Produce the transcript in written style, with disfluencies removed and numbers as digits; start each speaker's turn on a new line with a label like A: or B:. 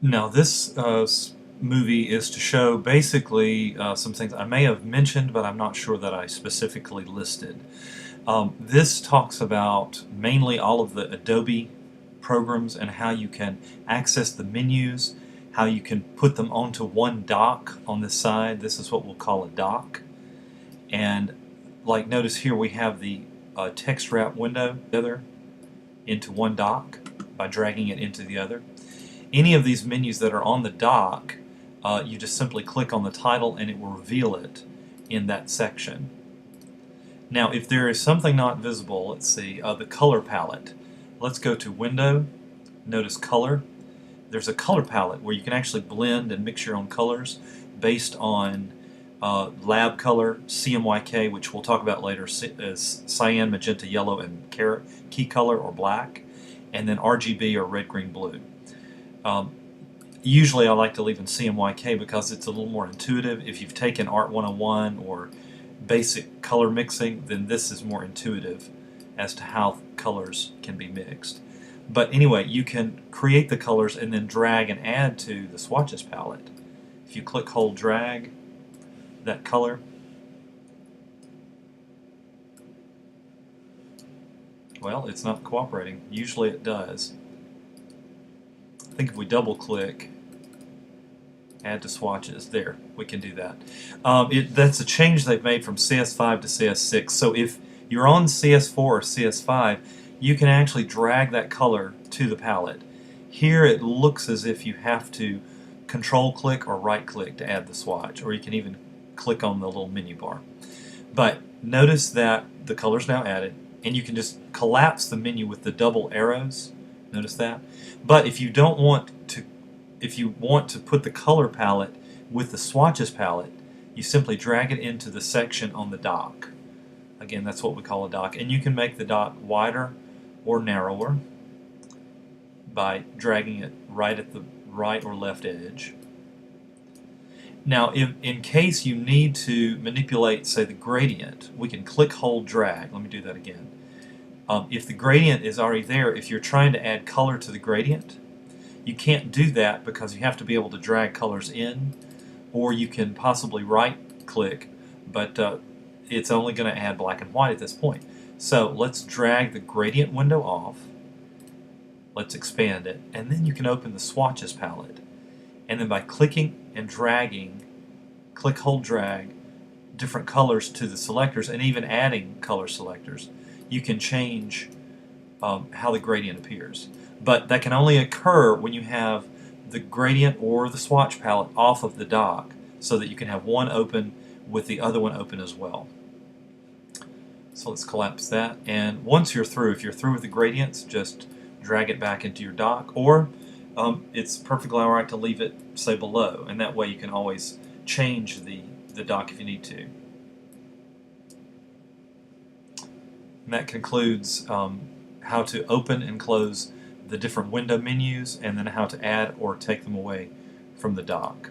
A: Now this movie is to show basically some things I may have mentioned, but I'm not sure that I specifically listed. This talks about mainly all of the Adobe programs and how you can access the menus, how you can put them onto one dock on this side. This is what we'll call a dock. And like notice here we have the text wrap window together into one dock by dragging it into the other. Any of these menus that are on the dock, you just simply click on the title and it will reveal it in that section. Now if there is something not visible, let's see, the color palette. Let's go to Window, notice Color. There's a color palette where you can actually blend and mix your own colors based on lab color, CMYK, which we'll talk about later, is cyan, magenta, yellow, and key color or black, and then RGB or red, green, blue. Usually I like to leave in CMYK because it's a little more intuitive. If you've taken ART101 or basic color mixing, then this is more intuitive as to how colors can be mixed. But anyway, you can create the colors and then drag and add to the swatches palette. If you click, hold, drag that color, well, it's not cooperating. Usually it does. I think if we double click, add to swatches, there, we can do that. That's a change they've made from CS5 to CS6. So if you're on CS4 or CS5, you can actually drag that color to the palette. Here it looks as if you have to control click or right click to add the swatch, or you can even click on the little menu bar. But notice that the color's now added, and you can just collapse the menu with the double arrows. Notice that? But if you want to put the color palette with the swatches palette, you simply drag it into the section on the dock. Again, that's what we call a dock. And you can make the dock wider or narrower by dragging it right at the right or left edge. Now, in case you need to manipulate, say, the gradient, we can click, hold, drag. Let me do that again. If the gradient is already there, if you're trying to add color to the gradient, you can't do that because you have to be able to drag colors in, or you can possibly right-click, but it's only going to add black and white at this point. So let's drag the gradient window off. Let's expand it, and then you can open the swatches palette. And then by clicking and dragging, click, hold, drag, different colors to the selectors, and even adding color selectors, you can change how the gradient appears. But that can only occur when you have the gradient or the swatch palette off of the dock, so that you can have one open with the other one open as well. So let's collapse that, and once you're through, if you're through with the gradients, just drag it back into your dock, or it's perfectly alright to leave it, say, below, and that way you can always change the dock if you need to. And that concludes how to open and close the different window menus, and then how to add or take them away from the dock.